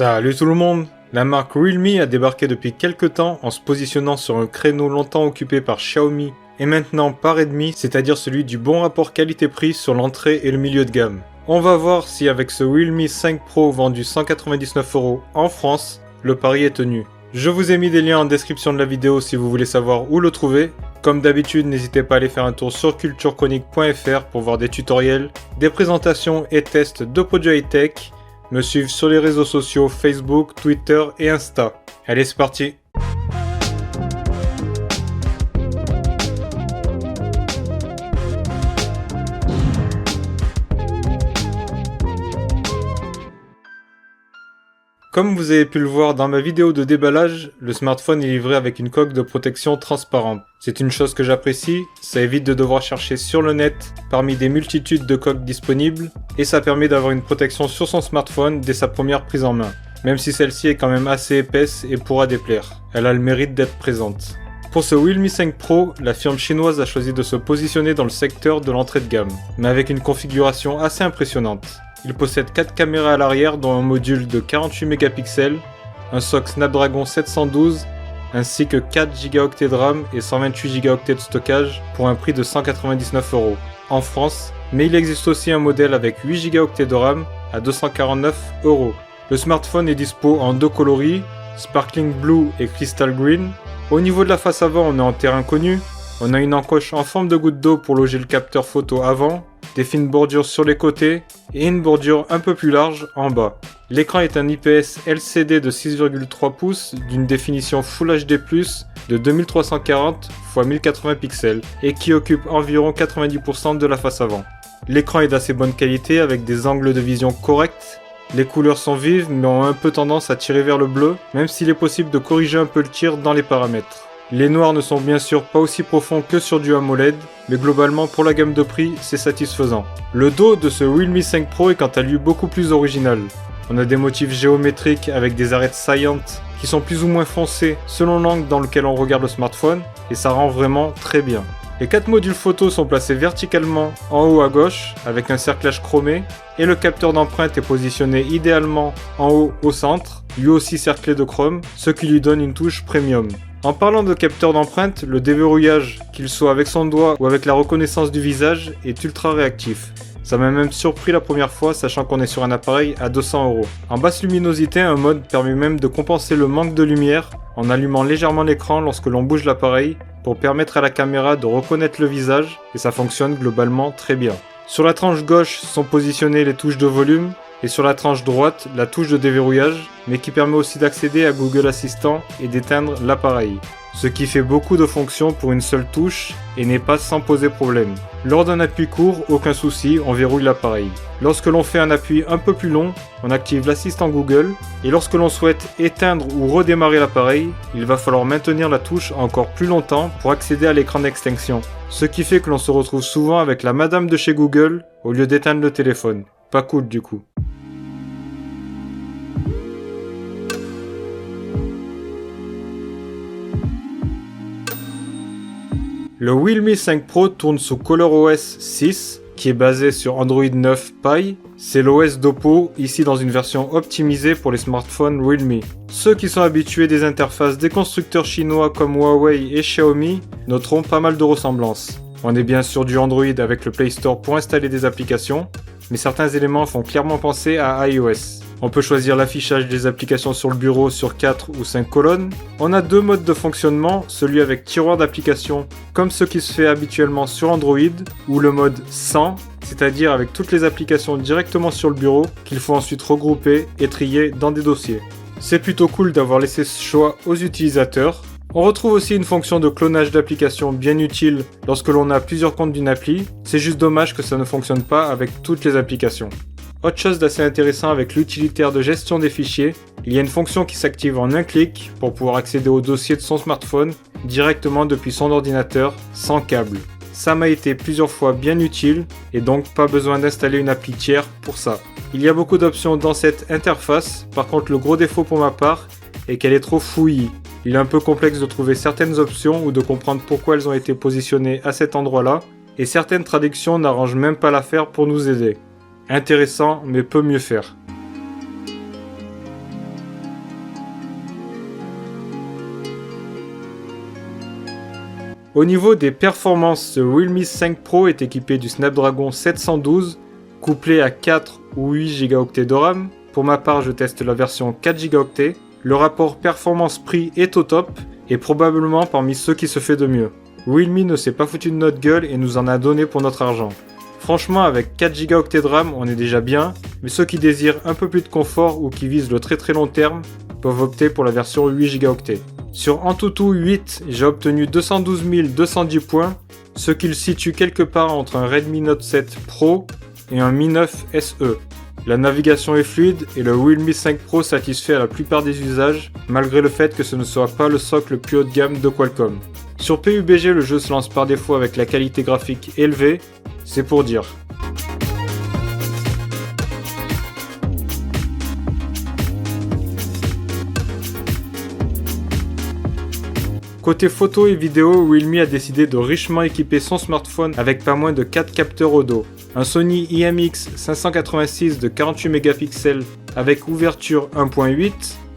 Salut tout le monde! La marque Realme a débarqué depuis quelques temps en se positionnant sur un créneau longtemps occupé par Xiaomi et maintenant par Redmi, c'est-à-dire celui du bon rapport qualité-prix sur l'entrée et le milieu de gamme. On va voir si avec ce Realme 5 Pro vendu 199€ en France, le pari est tenu. Je vous ai mis des liens en description de la vidéo si vous voulez savoir où le trouver. Comme d'habitude, n'hésitez pas à aller faire un tour sur culturechronique.fr pour voir des tutoriels, des présentations et tests de produits high-tech, me suivre sur les réseaux sociaux Facebook, Twitter et Insta. Allez, c'est parti! Comme vous avez pu le voir dans ma vidéo de déballage, le smartphone est livré avec une coque de protection transparente. C'est une chose que j'apprécie, ça évite de devoir chercher sur le net parmi des multitudes de coques disponibles, et ça permet d'avoir une protection sur son smartphone dès sa première prise en main. Même si celle-ci est quand même assez épaisse et pourra déplaire. Elle a le mérite d'être présente. Pour ce Realme 5 Pro, la firme chinoise a choisi de se positionner dans le secteur de l'entrée de gamme, mais avec une configuration assez impressionnante. Il possède 4 caméras à l'arrière dont un module de 48 mégapixels, un SoC Snapdragon 712, ainsi que 4 Go de RAM et 128 Go de stockage pour un prix de 199€ en France, mais il existe aussi un modèle avec 8 Go de RAM à 249€. Le smartphone est dispo en deux coloris, Sparkling Blue et Crystal Green. Au niveau de la face avant, on est en terrain connu. On a une encoche en forme de goutte d'eau pour loger le capteur photo avant, des fines bordures sur les côtés et une bordure un peu plus large en bas. L'écran est un IPS LCD de 6,3 pouces d'une définition Full HD+, de 2340 x 1080 pixels et qui occupe environ 90% de la face avant. L'écran est d'assez bonne qualité avec des angles de vision corrects. Les couleurs sont vives mais ont un peu tendance à tirer vers le bleu, même s'il est possible de corriger un peu le tir dans les paramètres. Les noirs ne sont bien sûr pas aussi profonds que sur du AMOLED, mais globalement pour la gamme de prix, c'est satisfaisant. Le dos de ce Realme 5 Pro est quant à lui beaucoup plus original. On a des motifs géométriques avec des arêtes saillantes qui sont plus ou moins foncées selon l'angle dans lequel on regarde le smartphone, et ça rend vraiment très bien. Les 4 modules photo sont placés verticalement en haut à gauche avec un cerclage chromé, et le capteur d'empreinte est positionné idéalement en haut au centre, lui aussi cerclé de chrome, ce qui lui donne une touche premium. En parlant de capteur d'empreinte, le déverrouillage, qu'il soit avec son doigt ou avec la reconnaissance du visage, est ultra réactif. Ça m'a même surpris la première fois, sachant qu'on est sur un appareil à 200€. En basse luminosité, un mode permet même de compenser le manque de lumière en allumant légèrement l'écran lorsque l'on bouge l'appareil pour permettre à la caméra de reconnaître le visage, et ça fonctionne globalement très bien. Sur la tranche gauche sont positionnées les touches de volume, et sur la tranche droite, la touche de déverrouillage, mais qui permet aussi d'accéder à Google Assistant et d'éteindre l'appareil. Ce qui fait beaucoup de fonctions pour une seule touche et n'est pas sans poser problème. Lors d'un appui court, aucun souci, on verrouille l'appareil. Lorsque l'on fait un appui un peu plus long, on active l'assistant Google, et lorsque l'on souhaite éteindre ou redémarrer l'appareil, il va falloir maintenir la touche encore plus longtemps pour accéder à l'écran d'extinction. Ce qui fait que l'on se retrouve souvent avec la madame de chez Google au lieu d'éteindre le téléphone. Pas cool du coup. Le Realme 5 Pro tourne sous ColorOS 6, qui est basé sur Android 9 Pie. C'est l'OS d'Oppo, ici dans une version optimisée pour les smartphones Realme. Ceux qui sont habitués des interfaces des constructeurs chinois comme Huawei et Xiaomi noteront pas mal de ressemblances. On est bien sûr du Android avec le Play Store pour installer des applications, mais certains éléments font clairement penser à iOS. On peut choisir l'affichage des applications sur le bureau sur 4 ou 5 colonnes. On a deux modes de fonctionnement, celui avec tiroir d'applications, comme ce qui se fait habituellement sur Android, ou le mode sans, c'est-à-dire avec toutes les applications directement sur le bureau, qu'il faut ensuite regrouper et trier dans des dossiers. C'est plutôt cool d'avoir laissé ce choix aux utilisateurs. On retrouve aussi une fonction de clonage d'applications bien utile lorsque l'on a plusieurs comptes d'une appli, c'est juste dommage que ça ne fonctionne pas avec toutes les applications. Autre chose d'assez intéressant avec l'utilitaire de gestion des fichiers, il y a une fonction qui s'active en un clic pour pouvoir accéder au dossier de son smartphone directement depuis son ordinateur sans câble. Ça m'a été plusieurs fois bien utile et donc pas besoin d'installer une appli tiers pour ça. Il y a beaucoup d'options dans cette interface, par contre le gros défaut pour ma part est qu'elle est trop fouillie. Il est un peu complexe de trouver certaines options ou de comprendre pourquoi elles ont été positionnées à cet endroit-là, et certaines traductions n'arrangent même pas l'affaire pour nous aider. Intéressant, mais peut mieux faire. Au niveau des performances, ce Realme 5 Pro est équipé du Snapdragon 712, couplé à 4 ou 8 Go de RAM. Pour ma part, je teste la version 4 Go. Le rapport performance-prix est au top, et probablement parmi ceux qui se fait de mieux. Realme ne s'est pas foutu de notre gueule et nous en a donné pour notre argent. Franchement, avec 4 Go de RAM, on est déjà bien, mais ceux qui désirent un peu plus de confort ou qui visent le très long terme peuvent opter pour la version 8 Go. Sur Antutu 8, j'ai obtenu 212 210 points, ce qui le situe quelque part entre un Redmi Note 7 Pro et un Mi 9 SE. La navigation est fluide et le Realme 5 Pro satisfait à la plupart des usages, malgré le fait que ce ne soit pas le socle le plus haut de gamme de Qualcomm. Sur PUBG, le jeu se lance par défaut avec la qualité graphique élevée, c'est pour dire. Côté photo et vidéo, Realme a décidé de richement équiper son smartphone avec pas moins de 4 capteurs au dos. Un Sony IMX586 de 48 mégapixels avec ouverture 1.8,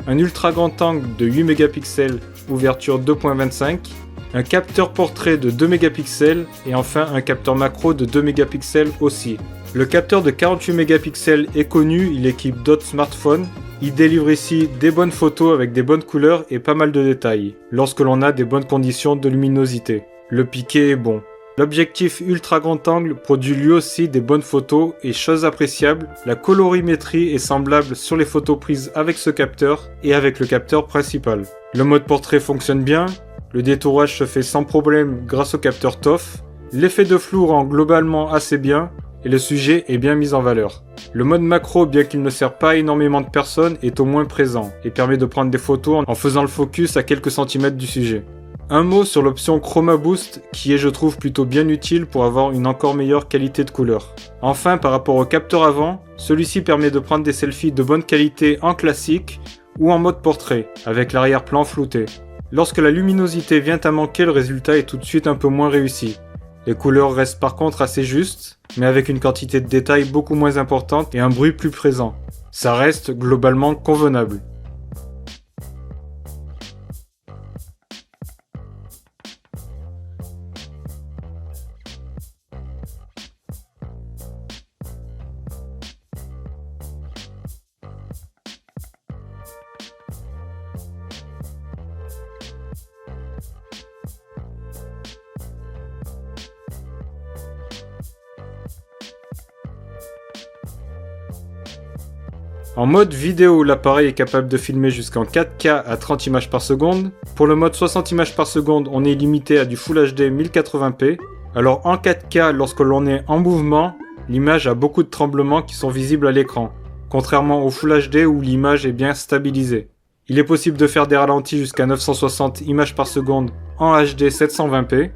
un ultra grand angle de 8 mégapixels, ouverture 2.25, un capteur portrait de 2 mégapixels et enfin un capteur macro de 2 mégapixels aussi. Le capteur de 48 mégapixels est connu, il équipe d'autres smartphones. Il délivre ici des bonnes photos avec des bonnes couleurs et pas mal de détails, lorsque l'on a des bonnes conditions de luminosité. Le piqué est bon. L'objectif ultra grand angle produit lui aussi des bonnes photos et chose appréciable, la colorimétrie est semblable sur les photos prises avec ce capteur et avec le capteur principal. Le mode portrait fonctionne bien, le détourage se fait sans problème grâce au capteur TOF, l'effet de flou rend globalement assez bien et le sujet est bien mis en valeur. Le mode macro, bien qu'il ne sert pas à énormément de personnes, est au moins présent et permet de prendre des photos en faisant le focus à quelques centimètres du sujet. Un mot sur l'option Chroma Boost qui est je trouve plutôt bien utile pour avoir une encore meilleure qualité de couleur. Enfin par rapport au capteur avant, celui-ci permet de prendre des selfies de bonne qualité en classique ou en mode portrait avec l'arrière-plan flouté. Lorsque la luminosité vient à manquer, le résultat est tout de suite un peu moins réussi. Les couleurs restent par contre assez justes, mais avec une quantité de détails beaucoup moins importante et un bruit plus présent. Ça reste globalement convenable. En mode vidéo, l'appareil est capable de filmer jusqu'en 4K à 30 images par seconde. Pour le mode 60 images par seconde, on est limité à du Full HD 1080p. Alors en 4K, lorsque l'on est en mouvement, l'image a beaucoup de tremblements qui sont visibles à l'écran, contrairement au Full HD où l'image est bien stabilisée. Il est possible de faire des ralentis jusqu'à 960 images par seconde en HD 720p.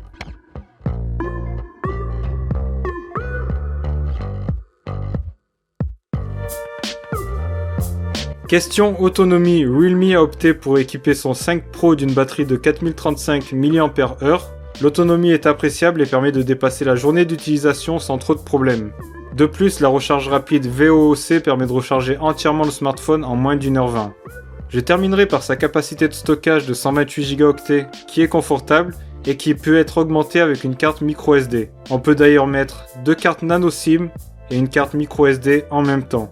Question autonomie, Realme a opté pour équiper son 5 Pro d'une batterie de 4035 mAh. L'autonomie est appréciable et permet de dépasser la journée d'utilisation sans trop de problèmes. De plus, la recharge rapide VOOC permet de recharger entièrement le smartphone en moins d'1h20. Je terminerai par sa capacité de stockage de 128 Go qui est confortable et qui peut être augmentée avec une carte microSD. On peut d'ailleurs mettre 2 cartes nano SIM et une carte microSD en même temps.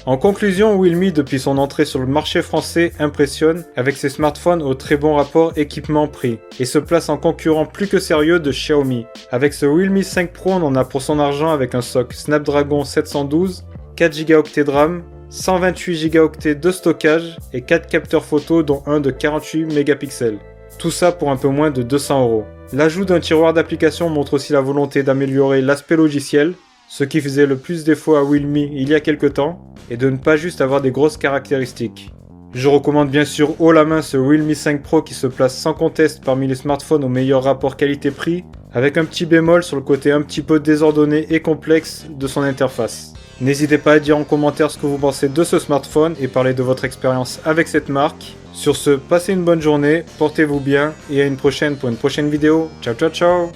En conclusion, Realme, depuis son entrée sur le marché français, impressionne avec ses smartphones au très bon rapport équipement-prix et se place en concurrent plus que sérieux de Xiaomi. Avec ce Realme 5 Pro, on en a pour son argent avec un socle Snapdragon 712, 4 Go de RAM, 128 Go de stockage et 4 capteurs photo dont un de 48 mégapixels. Tout ça pour un peu moins de 200 €. L'ajout d'un tiroir d'application montre aussi la volonté d'améliorer l'aspect logiciel, ce qui faisait le plus défaut à Realme il y a quelques temps, et de ne pas juste avoir des grosses caractéristiques. Je recommande bien sûr haut la main ce Realme 5 Pro qui se place sans conteste parmi les smartphones au meilleur rapport qualité-prix, avec un petit bémol sur le côté un petit peu désordonné et complexe de son interface. N'hésitez pas à dire en commentaire ce que vous pensez de ce smartphone et parler de votre expérience avec cette marque. Sur ce, passez une bonne journée, portez-vous bien et à une prochaine pour une prochaine vidéo. Ciao ciao ciao.